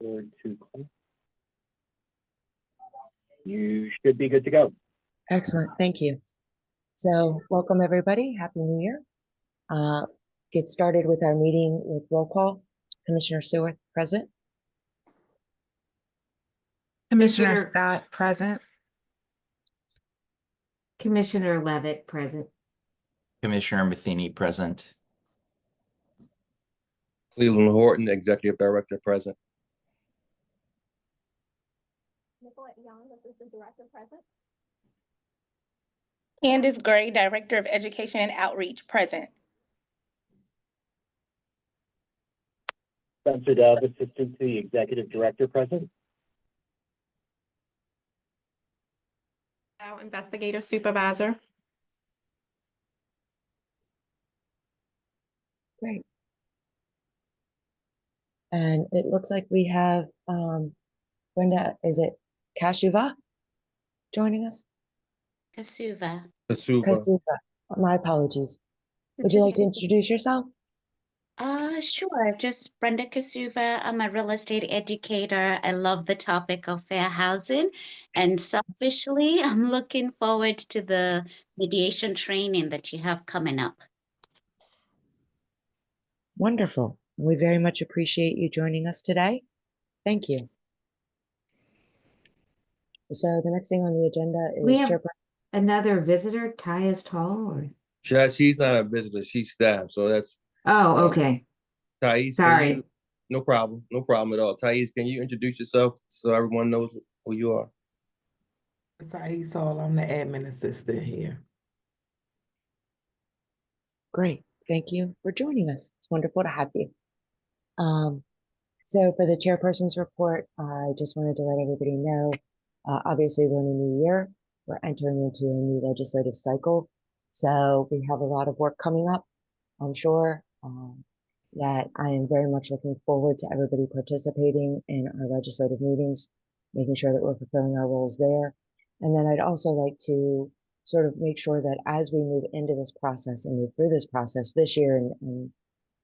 Forward to you should be good to go. Excellent, thank you. So welcome everybody, Happy New Year. Get started with our meeting with roll call. Commissioner Seward, present. Commissioner Scott, present. Commissioner Levitt, present. Commissioner Matheny, present. Cleveland Horton, Executive Director, present. Nicolette Young, Assistant Director, present. Candace Gray, Director of Education and Outreach, present. Spencer Dove, Assistant to the Executive Director, present. Now Investigator Supervisor. Great. And it looks like we have Brenda, is it Kashuva joining us? Kasuva. Kasuva, my apologies. Would you like to introduce yourself? Sure. Just Brenda Kasuva. I'm a real estate educator. I love the topic of fair housing. And selfishly, I'm looking forward to the mediation training that you have coming up. Wonderful. We very much appreciate you joining us today. Thank you. So the next thing on the agenda is We have another visitor, Tyus Hall. Or... She's not a visitor, she's staff, so that's. Oh, okay. Thais, sorry. No problem at all. Thais, can you introduce yourself so everyone knows who you are? Thais Hall, I'm the admin assistant here. Great. Thank you for joining us. It's wonderful to have you. So for the chairperson's report, I just wanted to let everybody know, obviously we're in a new year. We're entering into a new legislative cycle. So we have a lot of work coming up, I'm sure, that I am very much looking forward to everybody participating in our legislative meetings, making sure that we're fulfilling our roles there. And then I'd also like to sort of make sure that as we move into this process and move through this process this year and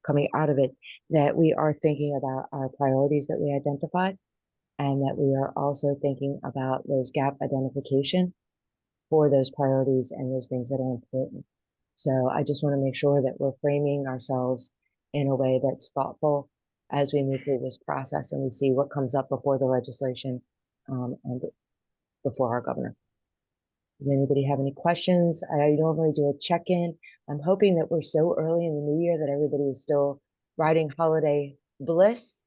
coming out of it, that we are thinking about our priorities that we identified, and that we are also thinking about those gap identification for those priorities and those things that are important. So I just want to make sure that we're framing ourselves in a way that's thoughtful as we move through this process and we see what comes up before the legislation and before our governor. Does anybody have any questions? I normally do a check-in. I'm hoping that we're so early in the new year that everybody is still riding holiday bliss.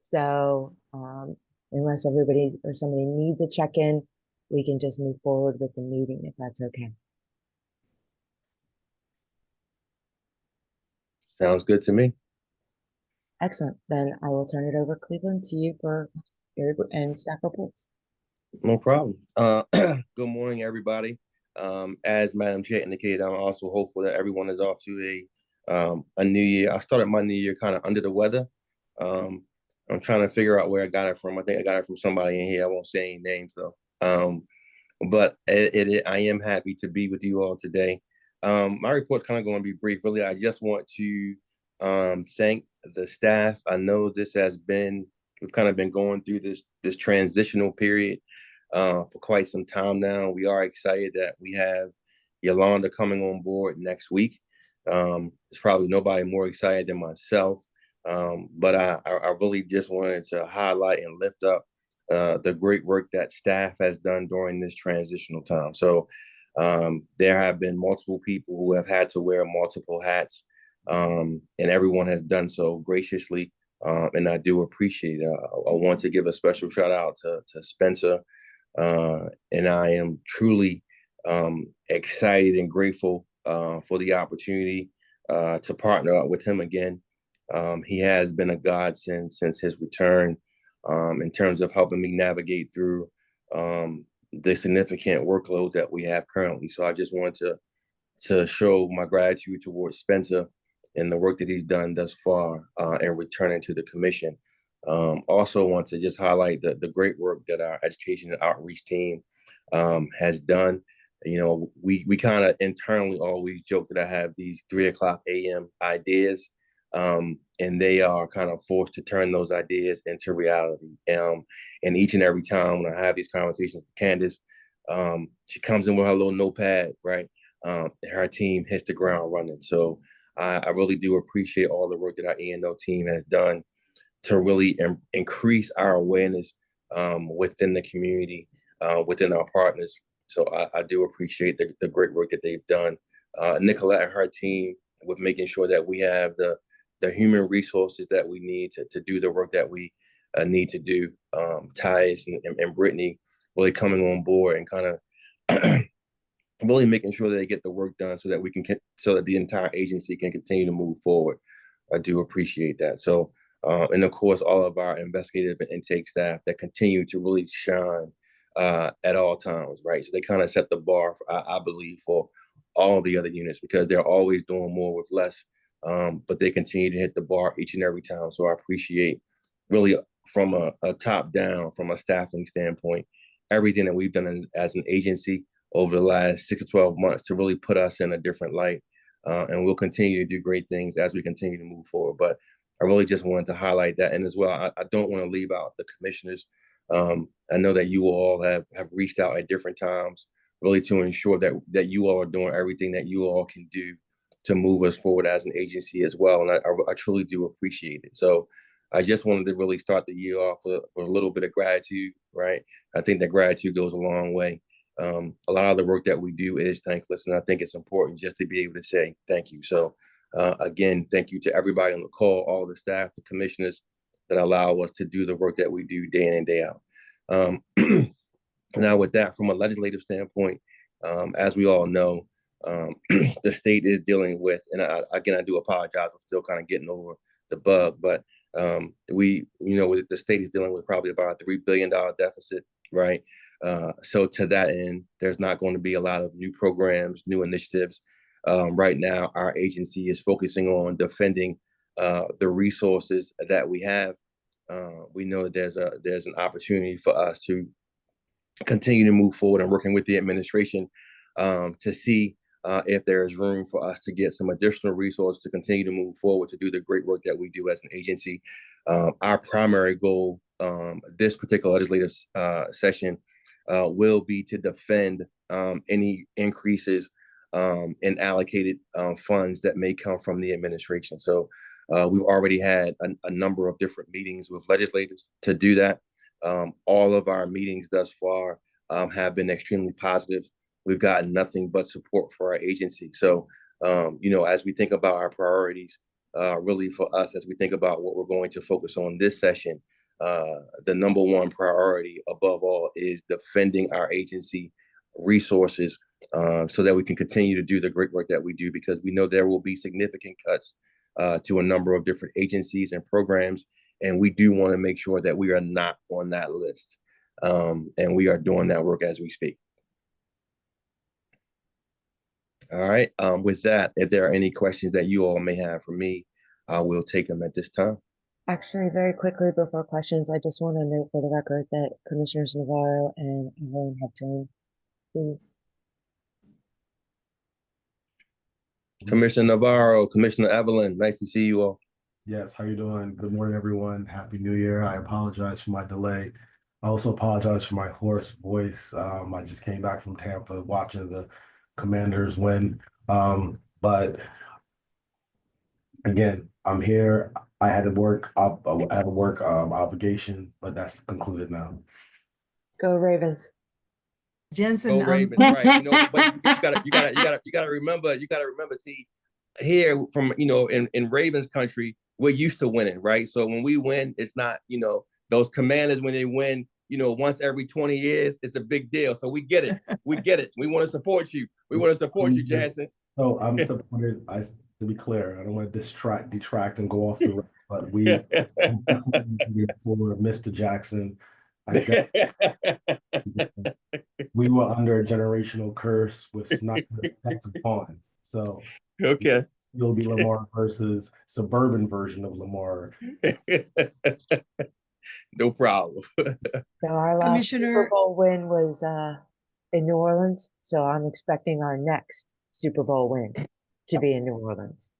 So unless everybody or somebody needs a check-in, we can just move forward with the meeting if that's okay. Sounds good to me. Excellent. Then I will turn it over, Cleveland, to you for your and staff reports. No problem. Good morning, everybody. As Madam Chair indicated, I'm also hopeful that everyone is off to a new year. I started my new year kind of under the weather. I'm trying to figure out where I got it from. I think I got it from somebody in here. I won't say any names though. But I am happy to be with you all today. My report's kind of going to be brief. Really, I just want to thank the staff. I know this has been, we've kind of been going through this transitional period for quite some time now. We are excited that we have Yolanda coming on board next week. There's probably nobody more excited than myself. But I really just wanted to highlight and lift up the great work that staff has done during this transitional time. So there have been multiple people who have had to wear multiple hats, and everyone has done so graciously, and I do appreciate it. I want to give a special shout out to Spencer, and I am truly excited and grateful for the opportunity to partner up with him again. He has been a godsend since his return, in terms of helping me navigate through the significant workload that we have currently. So I just wanted to show my gratitude towards Spencer and the work that he's done thus far in returning to the commission. Also want to just highlight the great work that our education and outreach team has done. You know, we kind of internally always joke that I have these 3:00 a.m. ideas. And they are kind of forced to turn those ideas into reality. And each and every time when I have these conversations with Candace, she comes in with her little notepad, right? And her team hits the ground running. So I really do appreciate all the work that our E&O team has done to really increase our awareness within the community, within our partners. So I do appreciate the great work that they've done. Nicolette and her team with making sure that we have the human resources that we need to do the work that we need to do. Thais and Brittany really coming on board and kind of really making sure that they get the work done so that we can so that the entire agency can continue to move forward. I do appreciate that. So, and of course, all of our investigative and intake staff that continue to really shine at all times, right? So they kind of set the bar, I believe, for all the other units because they're always doing more with less, but they continue to hit the bar each and every time. So I appreciate really from a top down, from a staffing standpoint, everything that we've done as an agency over the last 6 to 12 months to really put us in a different light. And we'll continue to do great things as we continue to move forward. But I really just wanted to highlight that. And as well, I don't want to leave out the commissioners. I know that you all have reached out at different times, really to ensure that you all are doing everything that you all can do to move us forward as an agency as well. And I truly do appreciate it. So I just wanted to really start the year off with a little bit of gratitude, right? I think that gratitude goes a long way. A lot of the work that we do is thankless, and I think it's important just to be able to say thank you. So again, thank you to everybody on the call, all the staff, the commissioners that allow us to do the work that we do day in and day out. Now with that, from a legislative standpoint, as we all know, the state is dealing with, and I do apologize, I'm still kind of getting over the bug, but the state is dealing with probably about a $3 billion deficit, right? So to that end, there's not going to be a lot of new programs, new initiatives. Right now, our agency is focusing on defending the resources that we have. We know that there's an opportunity for us to continue to move forward and working with the administration to see if there is room for us to get some additional resources to continue to move forward to do the great work that we do as an agency. Our primary goal this particular legislative session will be to defend any increases in allocated funds that may come from the administration. So we've already had a number of different meetings with legislators to do that. All of our meetings thus far have been extremely positive. We've gotten nothing but support for our agency. So, as we think about our priorities, really for us, as we think about what we're going to focus on this session, the number one priority above all is defending our agency resources so that we can continue to do the great work that we do, because we know there will be significant cuts to a number of different agencies and programs. And we do want to make sure that we are not on that list. And we are doing that work as we speak. All right. With that, if there are any questions that you all may have for me, I will take them at this time. Actually, very quickly before questions, I just want to note for the record that Commissioners Navarro and Evelyn have joined, please. Commissioner Navarro, Commissioner Evelyn, nice to see you all. Yes, how you doing? Good morning, everyone. Happy New Year. I apologize for my delay. I also apologize for my hoarse voice. I just came back from Tampa watching the Commanders win. But again, I'm here. I had a work obligation, but that's concluded now. Go Ravens. Jensen, Go Ravens, right? But you gotta remember. See, here from in Ravens country, we're used to winning, right? So when we win, it's not those Commanders when they win. Once every 20 years, it's a big deal. So we get it. We get it. We want to support you. We want to support you, Jansen. So I'm supported. To be clear, I don't want to detract and go off the road, but we for Mr. Jackson. We were under a generational curse with not upon. So okay. It'll be Lamar versus suburban version of Lamar. No problem. So our last Super Bowl win was in New Orleans, so I'm expecting our next Super Bowl win to be in New Orleans.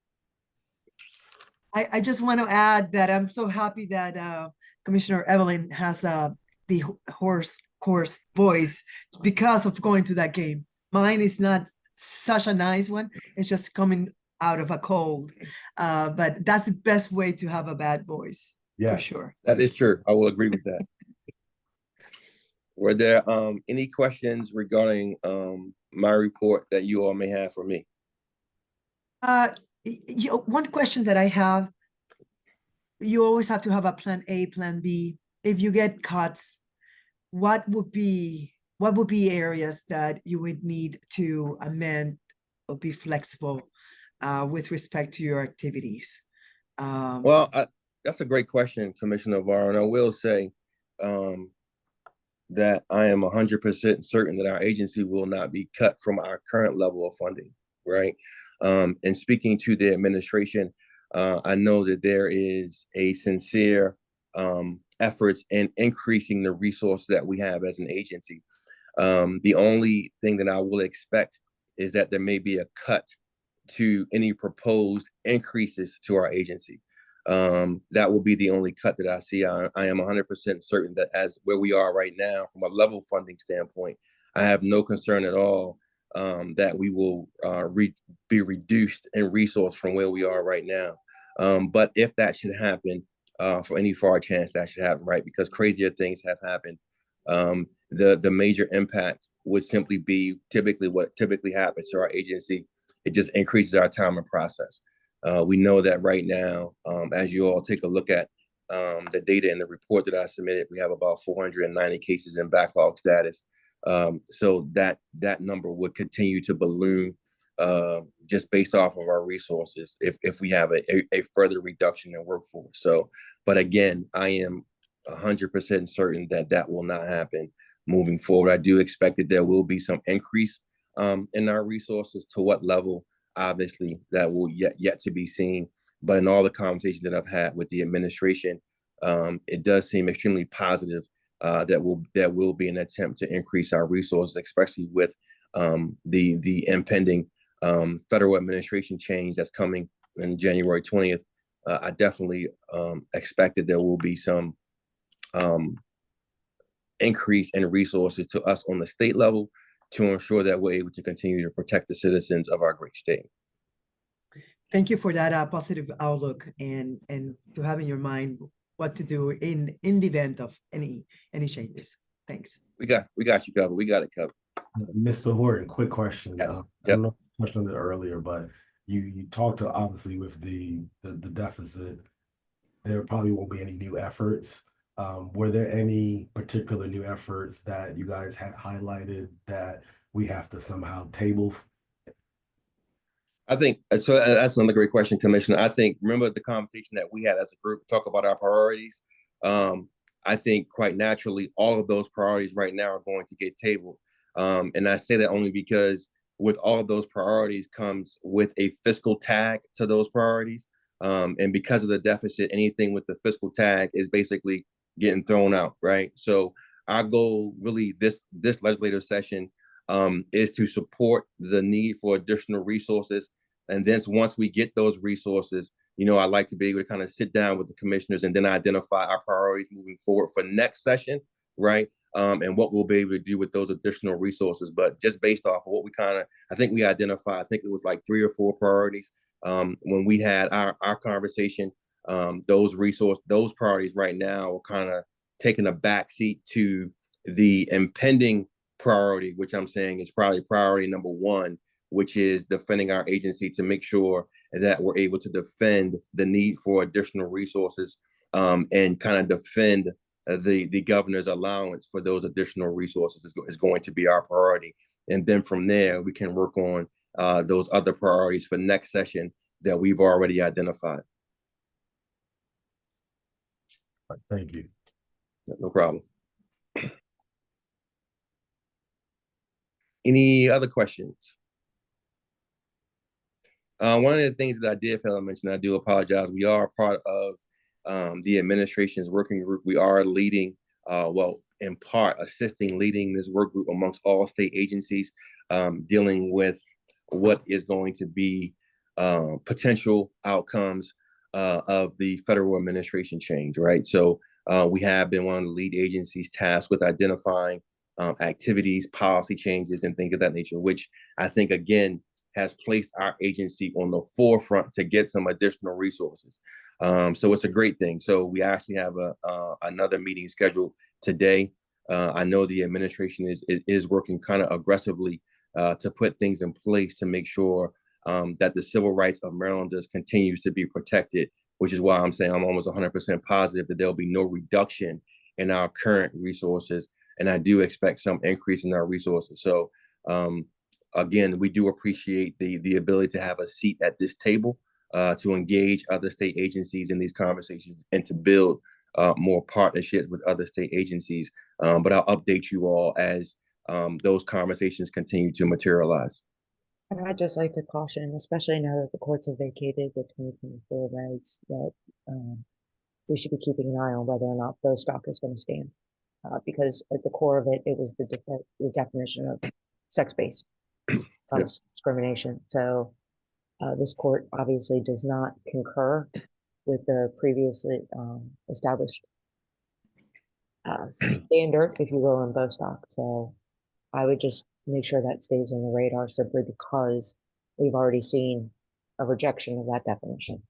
I just want to add that I'm so happy that Commissioner Evelyn has the coarse voice because of going to that game. Mine is not such a nice one. It's just coming out of a cold. But that's the best way to have a bad voice, Yeah. for sure. That is true. I will agree with that. Were there any questions regarding my report that you all may have for me? One question that I have, you always have to have a plan A, plan B. If you get cuts, what would be areas that you would need to amend or be flexible with respect to your activities? Well, that's a great question, Commissioner Varro, and I will say that I am 100% certain that our agency will not be cut from our current level of funding, right? And speaking to the administration, I know that there is a sincere efforts in increasing the resource that we have as an agency. The only thing that I will expect is that there may be a cut to any proposed increases to our agency. That will be the only cut that I see. I am 100% certain that as where we are right now, from a level funding standpoint, I have no concern at all that we will be reduced in resource from where we are right now. But if that should happen, for any far chance that should happen, right? Because crazier things have happened. The major impact would simply be what typically happens to our agency. It just increases our time and process. We know that right now, as you all take a look at the data in the report that I submitted, we have about 490 cases in backlog status. So that number would continue to balloon just based off of our resources if we have a further reduction in workforce. So, but again, I am 100% certain that that will not happen moving forward. I do expect that there will be some increase in our resources. To what level? Obviously, that will yet to be seen. But in all the conversations that I've had with the administration, it does seem extremely positive that will be an attempt to increase our resources, especially with the impending federal administration change that's coming in January 20th. I definitely expect that there will be some increase in resources to us on the state level to ensure that we're able to continue to protect the citizens of our great state. Thank you for that positive outlook and to have in your mind what to do in the event of any changes. Thanks. We got you covered. We got it covered. Mr. Horton, quick question. Yes. I don't know if you touched on it earlier, but you talked to, obviously, with the deficit, there probably won't be any new efforts. Were there any particular new efforts that you guys had highlighted that we have to somehow table? I think so. That's another great question, Commissioner. I think, remember the conversation that we had as a group, talk about our priorities. I think quite naturally, all of those priorities right now are going to get tabled. And I say that only because with all of those priorities comes with a fiscal tag to those priorities. And because of the deficit, anything with the fiscal tag is basically getting thrown out, right? So our goal really this legislative session is to support the need for additional resources. And then once we get those resources, I'd like to be able to kind of sit down with the commissioners and then identify our priorities moving forward for next session, right? And what we'll be able to do with those additional resources. But just based off of what I think we identified, I think it was like 3 or 4 priorities when we had our conversation. Those priorities right now are kind of taking a backseat to the impending priority, which I'm saying is probably priority number 1, which is defending our agency to make sure that we're able to defend the need for additional resources and kind of defend the governor's allowance for those additional resources is going to be our priority. And then from there, we can work on those other priorities for next session that we've already identified. Thank you. No problem. Any other questions? One of the things that I did fail to mention, I do apologize. We are part of the administration's working group. We are leading, in part, leading this work group amongst all state agencies, dealing with what is going to be potential outcomes of the federal administration change, right? So we have been one of the lead agencies tasked with identifying activities, policy changes, and things of that nature, which I think, again, has placed our agency on the forefront to get some additional resources. So it's a great thing. So we actually have another meeting scheduled today. I know the administration is working kind of aggressively to put things in place to make sure that the civil rights of Marylanders continues to be protected, which is why I'm saying I'm almost 100% positive that there'll be no reduction in our current resources. And I do expect some increase in our resources. So again, we do appreciate the ability to have a seat at this table to engage other state agencies in these conversations and to build more partnerships with other state agencies. But I'll update you all as those conversations continue to materialize. And I'd just like to caution, especially now that the courts have vacated the 2024 regs, that we should be keeping an eye on whether or not Bostock is going to stand. Because at the core of it, it was the definition of sex-based discrimination. So this court obviously does not concur with the previously established standard, if you will, in Bostock. So I would just make sure that stays on the radar simply because we've already seen a rejection of that definition.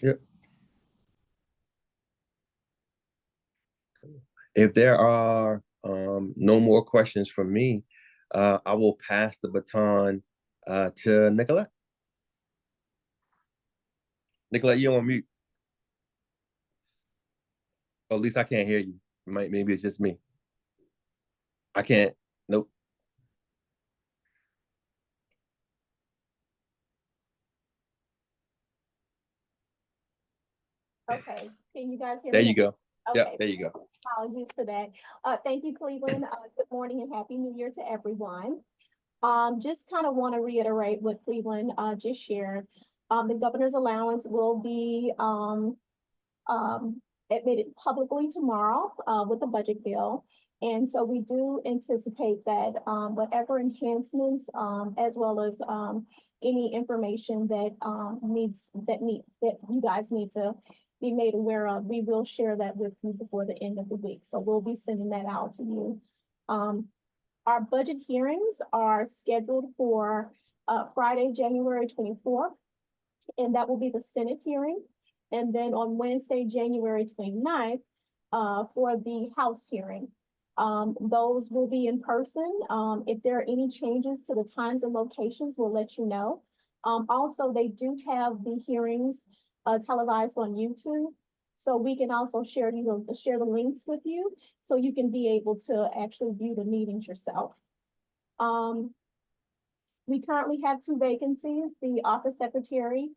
Yep. If there are no more questions from me, I will pass the baton to Nicolette. Nicolette, you're on mute. Or at least I can't hear you. Maybe it's just me. I can't. Nope. Okay, can you guys hear me? There you go. Okay. Yep, there you go. Apologies for that. Thank you, Cleveland. Good morning and Happy New Year to everyone. Just kind of want to reiterate what Cleveland just shared. The governor's allowance will be admitted publicly tomorrow with the budget bill. And so we do anticipate that whatever enhancements as well as any information that you guys need to be made aware of, we will share that with you before the end of the week. So we'll be sending that out to you. Our budget hearings are scheduled for Friday, January 24th, and that will be the Senate hearing. And then on Wednesday, January 29th, for the House hearing. Those will be in person. If there are any changes to the times and locations, we'll let you know. Also, they do have the hearings televised on YouTube. So we can also share the links with you so you can be able to actually view the meetings yourself. We currently have 2 vacancies. The office secretary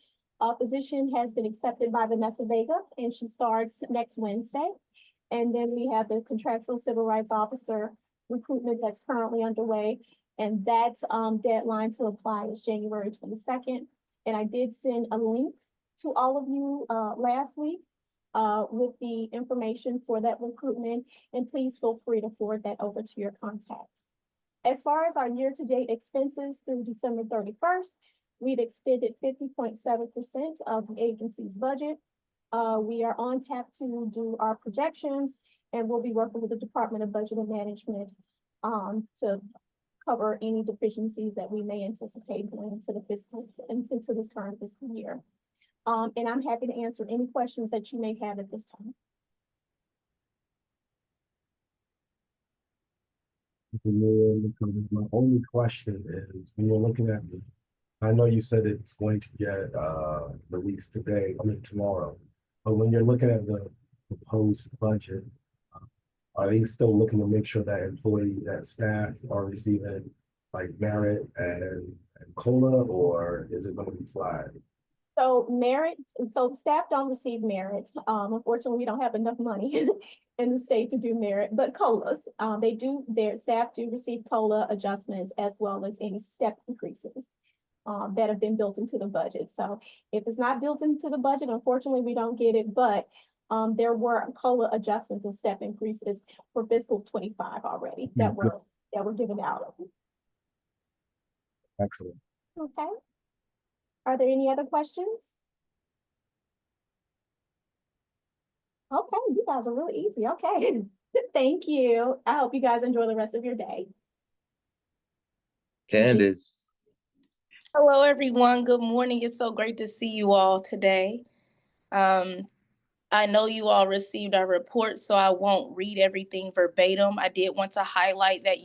position has been accepted by Vanessa Vega, and she starts next Wednesday. And then we have the contractual civil rights officer recruitment that's currently underway. And that deadline to apply is January 22nd. And I did send a link to all of you last week with the information for that recruitment. And please feel free to forward that over to your contacts. As far as our year-to-date expenses through December 31st, we've expended 50.7% of the agency's budget. We are on tap to do our projections, and we'll be working with the Department of Budget and Management to cover any deficiencies that we may anticipate going into this current fiscal year. And I'm happy to answer any questions that you may have at this time. My only question is, when you're looking at the, I know you said it's going to get released tomorrow, but when you're looking at the proposed budget, are they still looking to make sure that staff are receiving like merit and COLA, or is it going to be flat? So staff don't receive merit. Unfortunately, we don't have enough money in the state to do merit, but COLAs, their staff do receive COLA adjustments as well as any step increases that have been built into the budget. So if it's not built into the budget, unfortunately, we don't get it, but there were COLA adjustments and step increases for fiscal 25 already that were given out. Excellent. Okay. Are there any other questions? Okay, you guys are really easy. Okay. Thank you. I hope you guys enjoy the rest of your day. Candace. Hello, everyone. Good morning. It's so great to see you all today. I know you all received our report, so I won't read everything verbatim. I did want to highlight that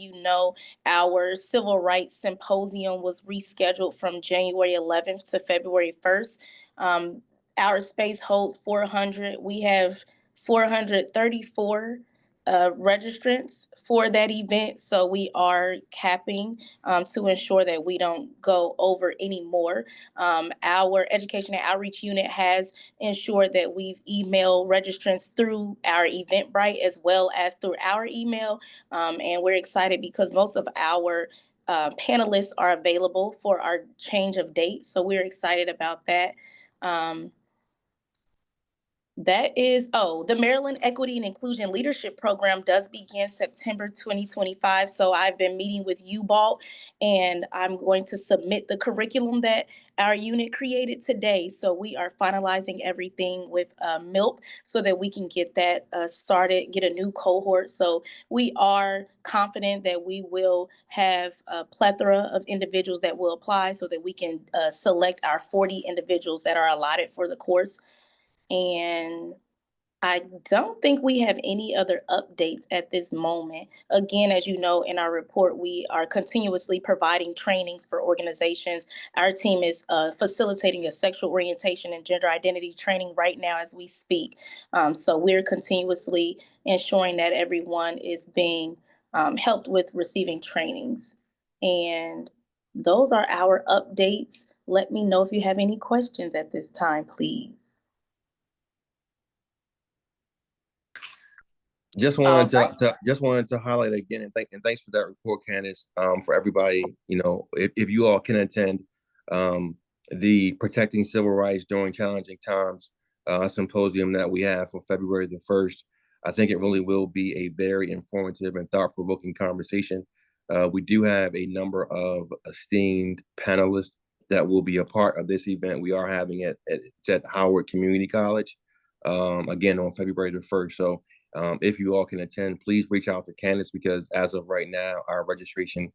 our Civil Rights Symposium was rescheduled from January 11th to February 1st. Our space holds 400. We have 434 registrants for that event, so we are capping to ensure that we don't go over anymore. Our Education and Outreach Unit has ensure that we've emailed registrants through our Eventbrite as well as through our email. And we're excited because most of our panelists are available for our change of date. So we're excited about that. The Maryland Equity and Inclusion Leadership Program does begin September 2025. So I've been meeting with UBALT, and I'm going to submit the curriculum that our unit created today. So we are finalizing everything with MILP so that we can get that started, get a new cohort. So we are confident that we will have a plethora of individuals that will apply so that we can select our 40 individuals that are allotted for the course. And I don't think we have any other updates at this moment. Again, as you know, in our report, we are continuously providing trainings for organizations. Our team is facilitating a sexual orientation and gender identity training right now as we speak. So we're continuously ensuring that everyone is being helped with receiving trainings. And those are our updates. Let me know if you have any questions at this time, please. Just wanted to highlight again and thanks for that report, Candace. For everybody, if you all can attend the Protecting Civil Rights During Challenging Times symposium that we have for February the 1st, I think it really will be a very informative and thought-provoking conversation. We do have a number of esteemed panelists that will be a part of this event. We are having it at Howard Community College again on February the 1st. So if you all can attend, please reach out to Candace because as of right now, our registration,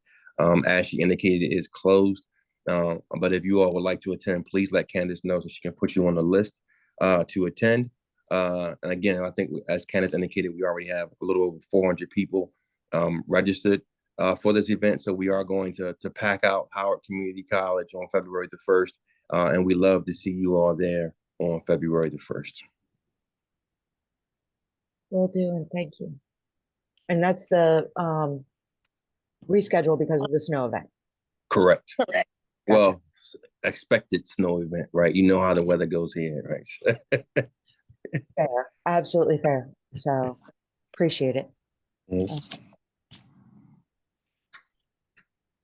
as she indicated, is closed. But if you all would like to attend, please let Candace know so she can put you on the list to attend. And again, I think as Candace indicated, we already have a little over 400 people registered for this event. So we are going to pack out Howard Community College on February the 1st. And we love to see you all there on February the 1st. Will do, and thank you. And that's the reschedule because of the snow event. Correct. Correct. Gotcha. Well, expected snow event, right? You know how the weather goes here, right? Fair, absolutely fair. So appreciate it. Yes.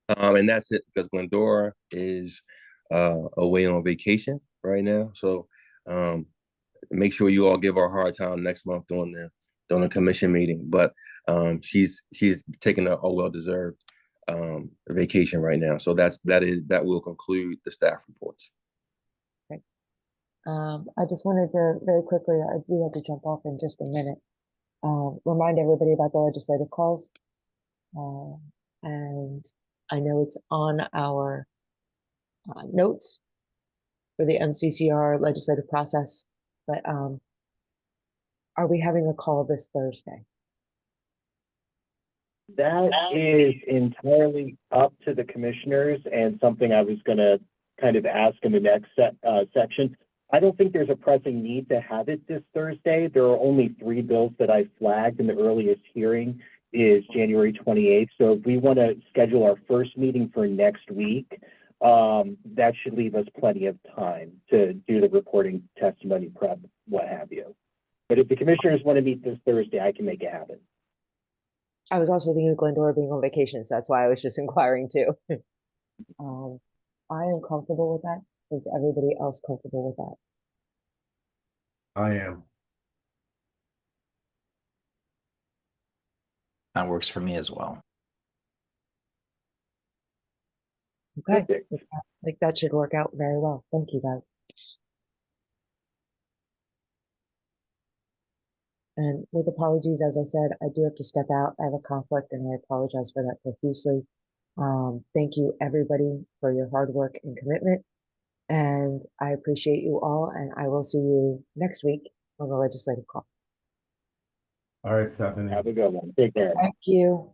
And that's it because Glendora is away on vacation right now. So make sure you all give her a hard time next month during the commission meeting. But she's taking a well-deserved vacation right now. So that will conclude the staff reports. Okay. I just wanted to very quickly, I do have to jump off in just a minute. Remind everybody about the legislative calls. And I know it's on our notes for the MCCR legislative process, but are we having a call this Thursday? That is entirely up to the commissioners and something I was going to kind of ask in the next section. I don't think there's a pressing need to have it this Thursday. There are only 3 bills that I flagged, and the earliest hearing is January 28th. So if we want to schedule our first meeting for next week, that should leave us plenty of time to do the reporting, testimony prep, what have you. But if the commissioners want to meet this Thursday, I can make it happen. I was also thinking of Glendora being on vacation, so that's why I was just inquiring too. I am comfortable with that. Is everybody else comfortable with that? I am. That works for me as well. Okay, Perfect. I think that should work out very well. Thank you, guys. And with apologies, as I said, I do have to step out. I have a conflict and I apologize for that profusely. Thank you everybody for your hard work and commitment. And I appreciate you all, and I will see you next week on the legislative call. All right, Stephanie. Have a good one. Take care. Thank you.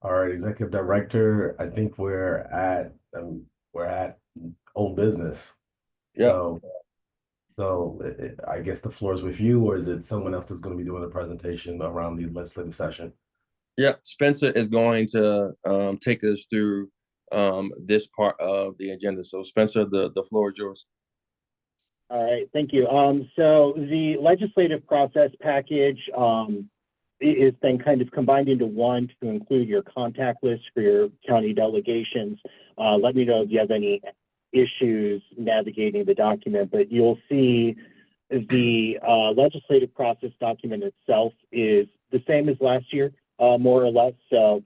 All right, Executive Director, I think we're at old business. Yep. So I guess the floor is with you, or is it someone else that's going to be doing the presentation around the legislative session? Yeah, Spencer is going to take us through this part of the agenda. So Spencer, the floor is yours. All right, thank you. So the legislative process package is then kind of combined into one to include your contact list for your county delegations. Let me know if you have any issues navigating the document, but you'll see the legislative process document itself is the same as last year, more or less. So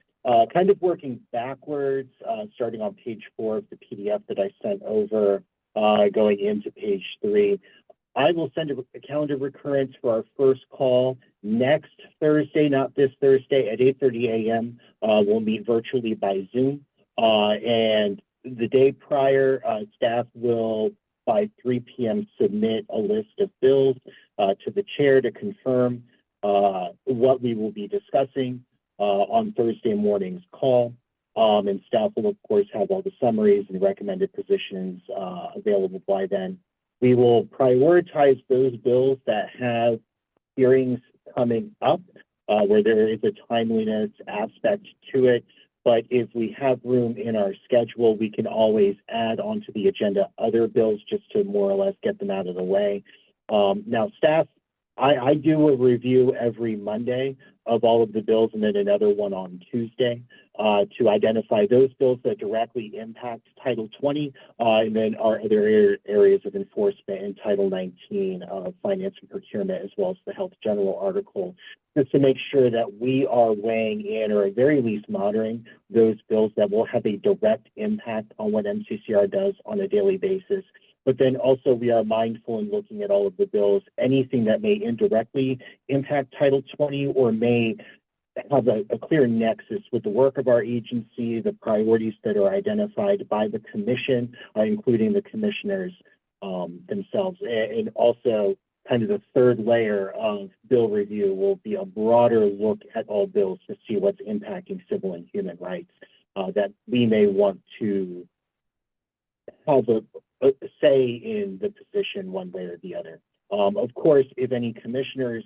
kind of working backwards, starting on page 4 of the PDF that I sent over, going into page 3. I will send a calendar recurrence for our first call next Thursday, not this Thursday, at 8:30 a.m. We'll meet virtually by Zoom. And the day prior, staff will, by 3 p.m., submit a list of bills to the chair to confirm what we will be discussing on Thursday morning's call. And staff will, of course, have all the summaries and recommended positions available by then. We will prioritize those bills that have hearings coming up where there is a timeliness aspect to it. But if we have room in our schedule, we can always add onto the agenda other bills just to more or less get them out of the way. Now, staff, I do a review every Monday of all of the bills and then another one on Tuesday to identify those bills that directly impact Title 20 and then our other areas of enforcement in Title 19, finance and procurement, as well as the health general article, just to make sure that we are weighing in, or at very least monitoring, those bills that will have a direct impact on what MCCR does on a daily basis. But then also we are mindful in looking at all of the bills, anything that may indirectly impact Title 20 or may have a clear nexus with the work of our agency, the priorities that are identified by the commission, including the commissioners themselves. And also kind of the third layer of bill review will be a broader look at all bills to see what's impacting civil and human rights that we may want to have a say in the position one way or the other. Of course, if any commissioners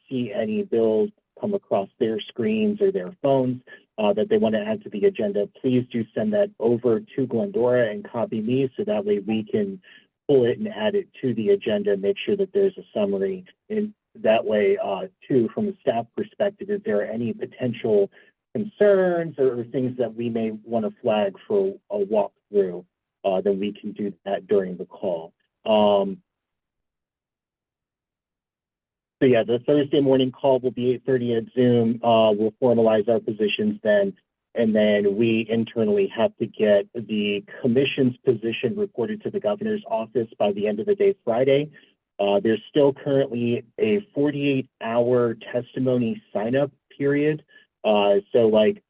see any bills come across their screens or their phones that they want to add to the agenda, please do send that over to Glendora and copy me so that way we can pull it and add it to the agenda and make sure that there's a summary. And that way, too, from a staff perspective, if there are any potential concerns or things that we may want to flag for a walkthrough, then we can do that during the call. So yeah, the Thursday morning call will be 8:30 at Zoom. We'll formalize our positions then, and then we internally have to get the commission's position reported to the governor's office by the end of the day Friday. There's still currently a 48-hour testimony sign-up period. So like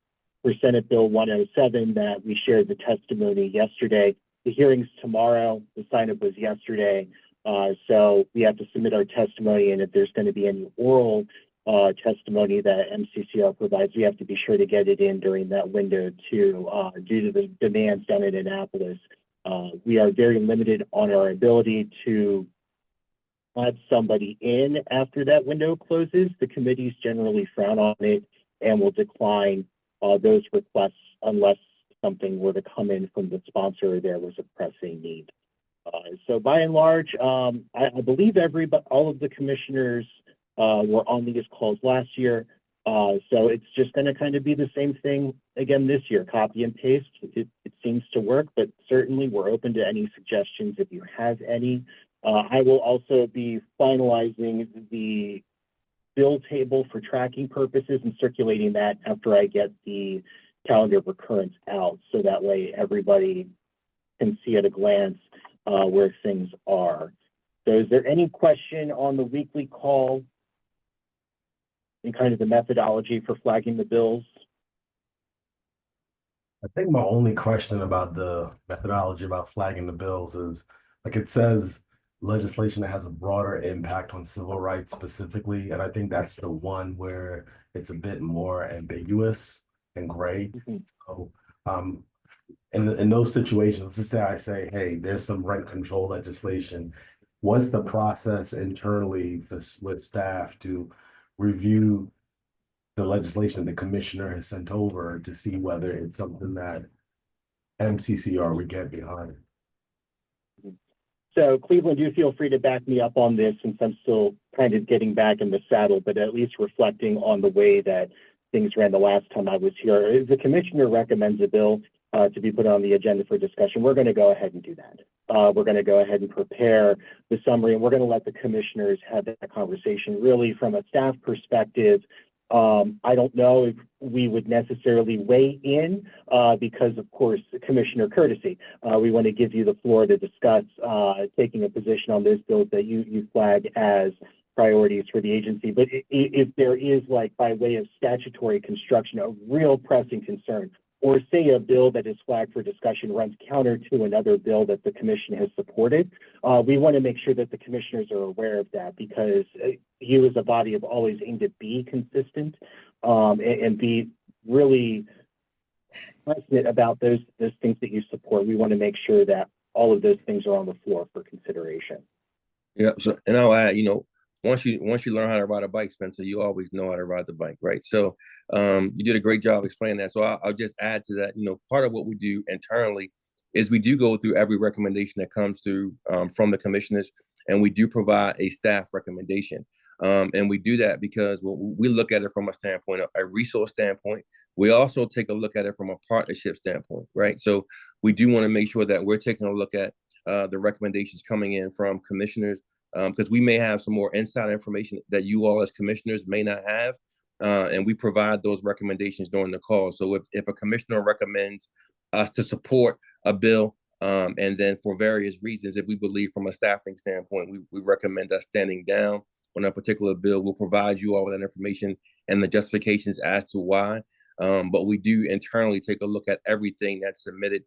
for Senate Bill 107 that we shared the testimony yesterday, the hearing's tomorrow, the sign-up was yesterday. So we have to submit our testimony, and if there's going to be any oral testimony that MCCR provides, we have to be sure to get it in during that window too, due to the demands down in Annapolis. We are very limited on our ability to add somebody in after that window closes. The committees generally frown on it and will decline those requests unless something were to come in from the sponsor or there was a pressing need. So by and large, I believe all of the commissioners were on these calls last year. So it's just going to kind of be the same thing again this year, copy and paste. It seems to work, but certainly we're open to any suggestions if you have any. I will also be finalizing the bill table for tracking purposes and circulating that after I get the calendar recurrence out. So that way everybody can see at a glance where things are. So is there any question on the weekly call and kind of the methodology for flagging the bills? I think my only question about the methodology about flagging the bills is, like, it says legislation that has a broader impact on civil rights specifically, and I think that's the one where it's a bit more ambiguous and gray. Mhm. So, in those situations, let's just say I say, hey, there's some rent control legislation. What's the process internally with staff to review the legislation the commissioner has sent over to see whether it's something that MCCR would get behind? So Cleveland, do feel free to back me up on this since I'm still kind of getting back in the saddle, but at least reflecting on the way that things ran the last time I was here. If the commissioner recommends a bill to be put on the agenda for discussion, we're going to go ahead and do that. We're going to go ahead and prepare the summary, and we're going to let the commissioners have that conversation. Really, from a staff perspective, I don't know if we would necessarily weigh in because, of course, commissioner courtesy. We want to give you the floor to discuss taking a position on those bills that you flag as priorities for the agency. But if there is, like, by way of statutory construction, a real pressing concern, or say a bill that is flagged for discussion runs counter to another bill that the commission has supported, we want to make sure that the commissioners are aware of that, because you as a body have always aimed to be consistent and be really passionate about those things that you support. We want to make sure that all of those things are on the floor for consideration. Yeah. So, and I'll add, once you learn how to ride a bike, Spencer, you always know how to ride the bike, right? So, you did a great job explaining that. So I'll just add to that. Part of what we do internally is we do go through every recommendation that comes through from the commissioners, and we do provide a staff recommendation. And we do that because we look at it from a standpoint, a resource standpoint. We also take a look at it from a partnership standpoint, right? So we do want to make sure that we're taking a look at the recommendations coming in from commissioners, because we may have some more inside information that you all as commissioners may not have. And we provide those recommendations during the call. So if a commissioner recommends us to support a bill, and then for various reasons, if we believe from a staffing standpoint, we recommend us standing down on a particular bill, we'll provide you all with that information and the justifications as to why. But we do internally take a look at everything that's submitted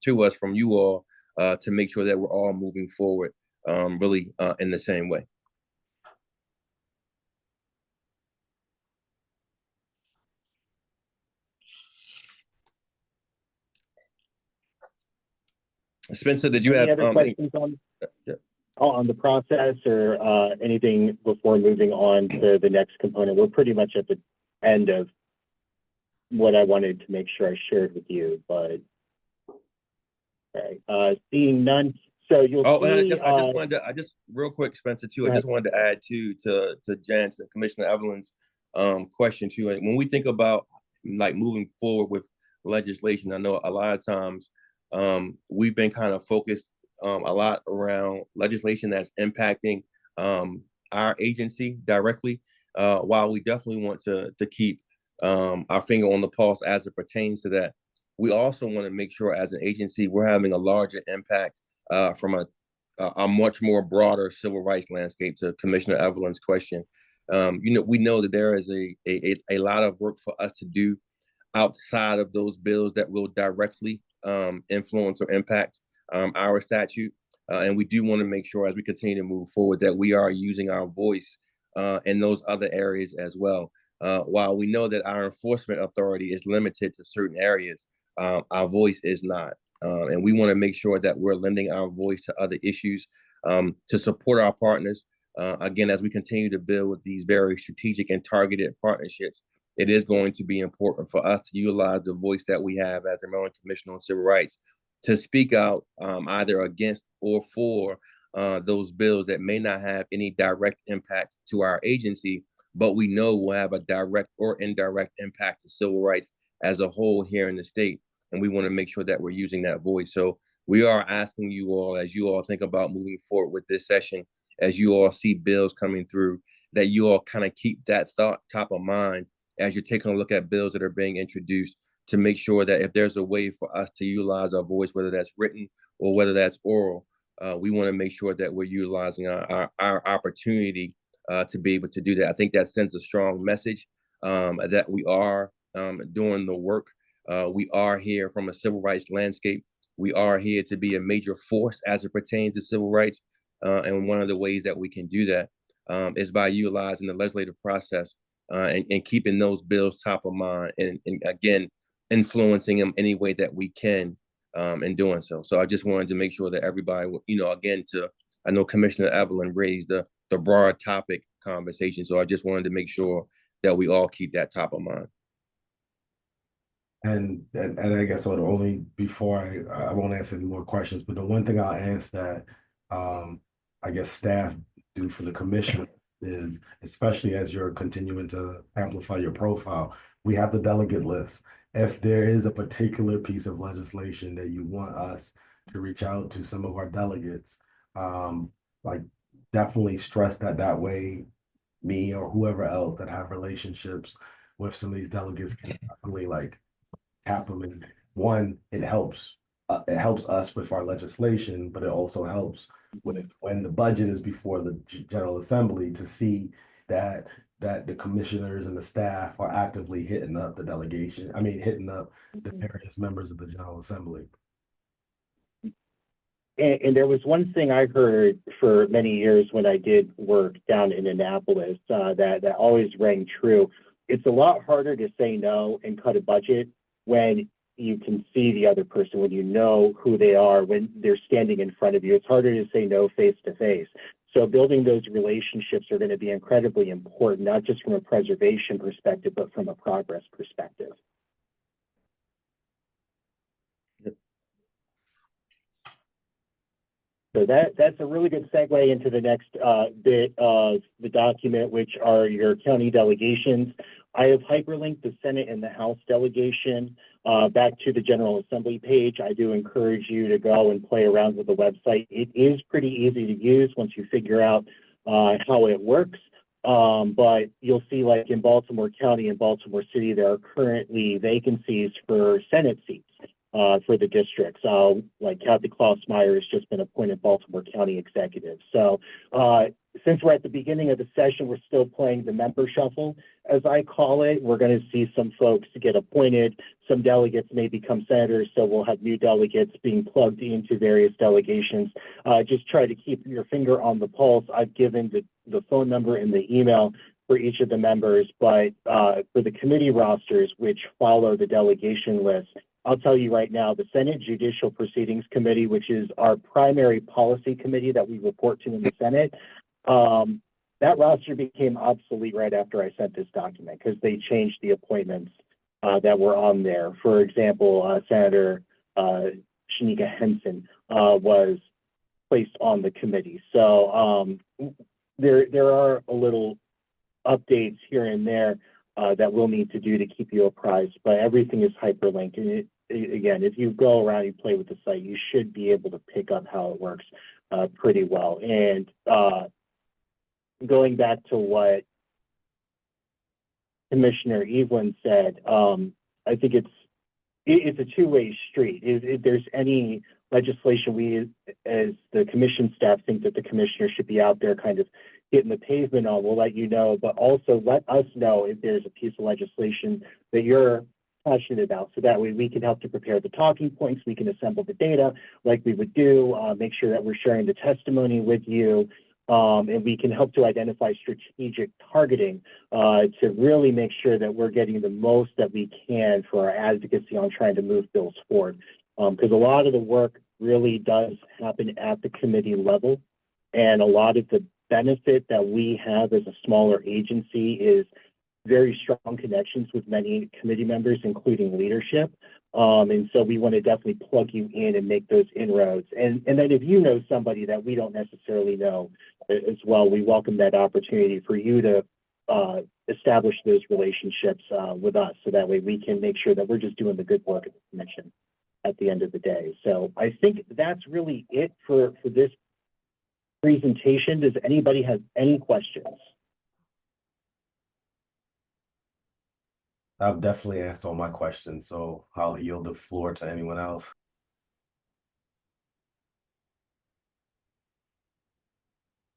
to us from you all to make sure that we're all moving forward really in the same way. Spencer, did you Any have other questions on the process or anything before moving on to the next component? We're pretty much at the end of what I wanted to make sure I shared with you, but okay. Seeing none. So you'll see. I just real quick, Spencer, too. I just wanted to add to Jan's and Commissioner Evelyn's question too. And when we think about like moving forward with legislation, I know a lot of times we've been kind of focused a lot around legislation that's impacting our agency directly. While we definitely want to keep our finger on the pulse as it pertains to that, we also want to make sure as an agency we're having a larger impact from a much more broader civil rights landscape. To Commissioner Evelyn's question, we know that there is a lot of work for us to do outside of those bills that will directly influence or impact our statute. And we do want to make sure as we continue to move forward that we are using our voice in those other areas as well. While we know that our enforcement authority is limited to certain areas, our voice is not. And we want to make sure that we're lending our voice to other issues to support our partners. Again, as we continue to build these very strategic and targeted partnerships, it is going to be important for us to utilize the voice that we have as the Maryland Commission on Civil Rights to speak out either against or for those bills that may not have any direct impact to our agency, but we know will have a direct or indirect impact to civil rights as a whole here in the state. And we want to make sure that we're using that voice. So we are asking you all, as you all think about moving forward with this session, as you all see bills coming through, that you all kind of keep that thought top of mind as you're taking a look at bills that are being introduced, to make sure that if there's a way for us to utilize our voice, whether that's written or whether that's oral, we want to make sure that we're utilizing our opportunity to be able to do that. I think that sends a strong message that we are doing the work. We are here from a civil rights landscape. We are here to be a major force as it pertains to civil rights. And one of the ways that we can do that is by utilizing the legislative process and keeping those bills top of mind and again, influencing them any way that we can in doing so. So I just wanted to make sure that everybody, again, I know Commissioner Evelyn raised the broad topic conversation. So I just wanted to make sure that we all keep that top of mind. And I guess so the only before I won't answer any more questions, but the one thing I'll ask that I guess staff do for the commission is, especially as you're continuing to amplify your profile, we have the delegate list. If there is a particular piece of legislation that you want us to reach out to some of our delegates, like definitely stress that way, me or whoever else that have relationships with some of these delegates can definitely like tap them. And one, it helps us with our legislation, but it also helps when the budget is before the General Assembly to see that the commissioners and the staff are actively hitting up the delegation. I mean, hitting up the various members of the General Assembly. And there was one thing I heard for many years when I did work down in Annapolis that always rang true. It's a lot harder to say no and cut a budget when you can see the other person, when you know who they are, when they're standing in front of you. It's harder to say no face to face. So building those relationships are going to be incredibly important, not just from a preservation perspective, but from a progress perspective. So that's a really good segue into the next bit of the document, which are your county delegations. I have hyperlinked the Senate and the House delegation back to the General Assembly page. I do encourage you to go and play around with the website. It is pretty easy to use once you figure out how it works. But you'll see, like in Baltimore County and Baltimore City, there are currently vacancies for Senate seats for the districts. Like Kathy Klausmeyer has just been appointed Baltimore County executive. So since we're at the beginning of the session, we're still playing the member shuffle, as I call it. We're going to see some folks get appointed. Some delegates may become senators, so we'll have new delegates being plugged into various delegations. Just try to keep your finger on the pulse. I've given the phone number and the email for each of the members, but for the committee rosters, which follow the delegation list, I'll tell you right now, the Senate Judicial Proceedings Committee, which is our primary policy committee that we report to in the Senate, that roster became obsolete right after I sent this document because they changed the appointments that were on there. For example, Senator Shanika Henson was placed on the committee. So there are a little updates here and there that we'll need to do to keep you apprised, but everything is hyperlinked. And again, if you go around, you play with the site, you should be able to pick up how it works pretty well. And going back to what Commissioner Evelyn said, I think it's a two-way street. If there's any legislation we, as the commission staff, think that the commissioner should be out there kind of hitting the pavement on, we'll let you know, but also let us know if there's a piece of legislation that you're passionate about, so that way we can help to prepare the talking points, we can assemble the data like we would do, make sure that we're sharing the testimony with you, and we can help to identify strategic targeting to really make sure that we're getting the most that we can for our advocacy on trying to move bills forward. Because a lot of the work really does happen at the committee level, and a lot of the benefit that we have as a smaller agency is very strong connections with many committee members, including leadership. And so we want to definitely plug you in and make those inroads. And then if you know somebody that we don't necessarily know as well, we welcome that opportunity for you to establish those relationships with us, so that way we can make sure that we're just doing the good work of the commission at the end of the day. So I think that's really it for this presentation. Does anybody have any questions? I've definitely asked all my questions, so I'll yield the floor to anyone else.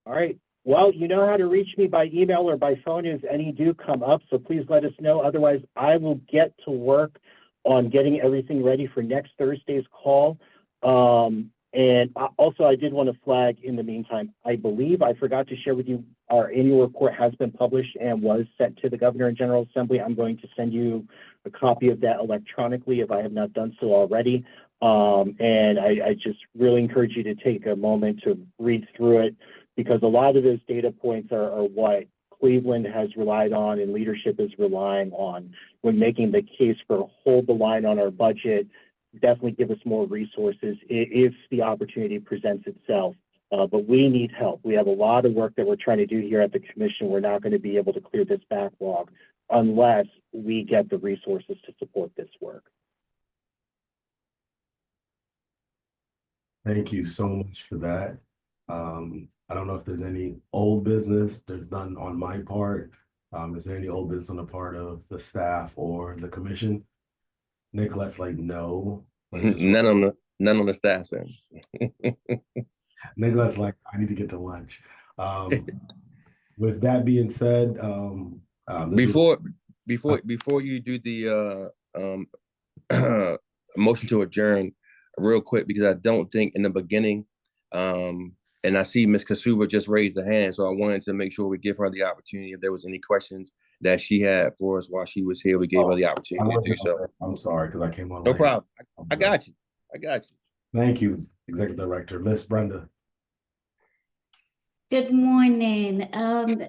All right. Well, you know how to reach me by email or by phone if any do come up, so please let us know. Otherwise, I will get to work on getting everything ready for next Thursday's call. Also, I did want to flag in the meantime, I believe I forgot to share with you, our annual report has been published and was sent to the Governor and General Assembly. I'm going to send you a copy of that electronically if I have not done so already. And I just really encourage you to take a moment to read through it, because a lot of those data points are what Cleveland has relied on and leadership is relying on when making the case for hold the line on our budget, definitely give us more resources if the opportunity presents itself. But we need help. We have a lot of work that we're trying to do here at the commission. We're not going to be able to clear this backlog unless we get the resources to support this work. Thank you so much for that. I don't know if there's any old business. There's none on my part. Is there any old business on the part of the staff or the commission? Nicolette's like, no. None on the staff end. Nicolette's like, I need to get to lunch. With that being said, Before you do the motion to adjourn, real quick, because I don't think in the beginning, and I see Ms. Kasuba just raised her hand, so I wanted to make sure we give her the opportunity. If there was any questions that she had for us while she was here, we gave her the opportunity to do so. I'm sorry, because I came on. No problem. I got you. Thank you, Executive Director. Miss Brenda. Good morning.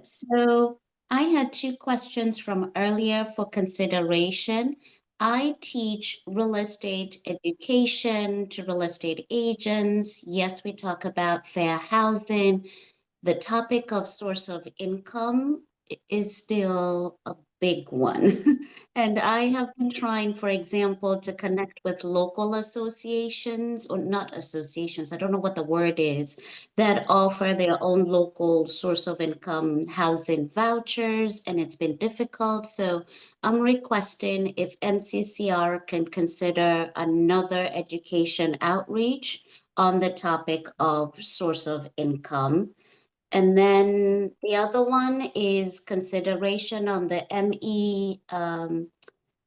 So I had two questions from earlier for consideration. I teach real estate education to real estate agents. Yes, we talk about fair housing. The topic of source of income is still a big one. And I have been trying, for example, to connect with local associations, or not associations, I don't know what the word is, that offer their own local source of income housing vouchers, and it's been difficult. So I'm requesting if MCCR can consider another education outreach on the topic of source of income. And then the other one is consideration on the ME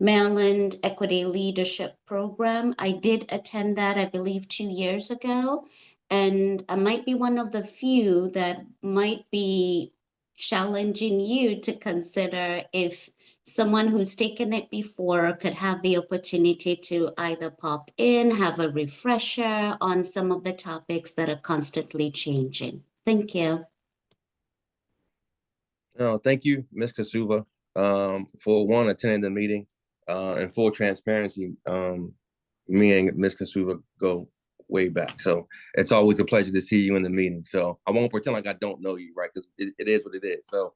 Maryland Equity Leadership Program. I did attend that, I believe, 2 years ago, and I might be one of the few that might be challenging you to consider if someone who's taken it before could have the opportunity to either pop in, have a refresher on some of the topics that are constantly changing. Thank you. No, thank you, Ms. Kasuba, for attending the meeting. And full transparency, me and Ms. Kasuba go way back. So it's always a pleasure to see you in the meeting. So I won't pretend like I don't know you, right? Because it is what it is. So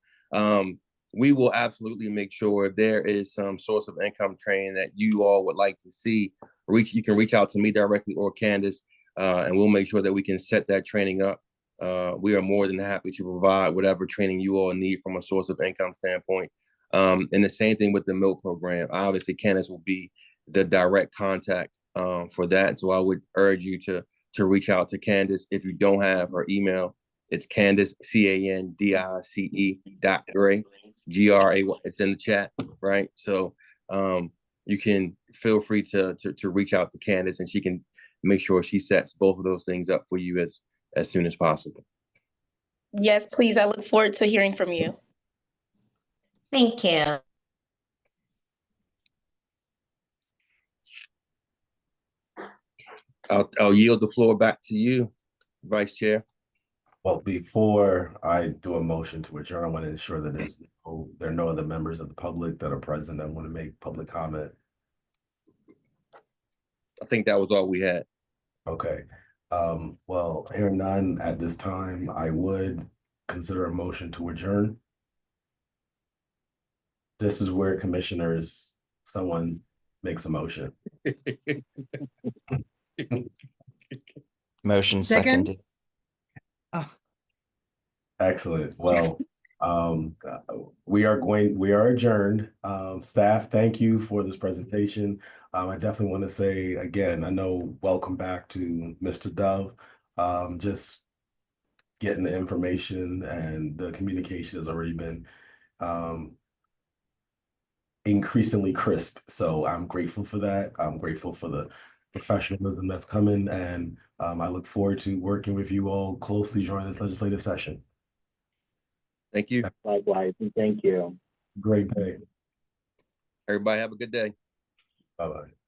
we will absolutely make sure if there is some source of income training that you all would like to see, you can reach out to me directly or Candace, and we'll make sure that we can set that training up. We are more than happy to provide whatever training you all need from a source of income standpoint. And the same thing with the MILT program. Obviously, Candace will be the direct contact for that. So I would urge you to reach out to Candace. If you don't have her email, it's Candace, CANDICE.Gray, GRAY. It's in the chat, right? So you can feel free to reach out to Candace, and she can make sure she sets both of those things up for you as soon as possible. Yes, please. I look forward to hearing from you. Thank you. I'll yield the floor back to you, Vice Chair. Well, before I do a motion to adjourn, I want to ensure that there are no other members of the public that are present that want to make public comment. I think that was all we had. Okay. Well, hearing none at this time, I would consider a motion to adjourn. This is where someone makes a motion. Motion Second? seconded. Oh, Excellent. Well, we are adjourned. Staff, thank you for this presentation. I definitely want to say again, welcome back to Mr. Dove. Just getting the information, and the communication has already been increasingly crisp. So I'm grateful for that. I'm grateful for the professionalism that's coming, and I look forward to working with you all closely during this legislative session. Thank you. Likewise, and thank you. Great day. Everybody have a good day. Bye-bye.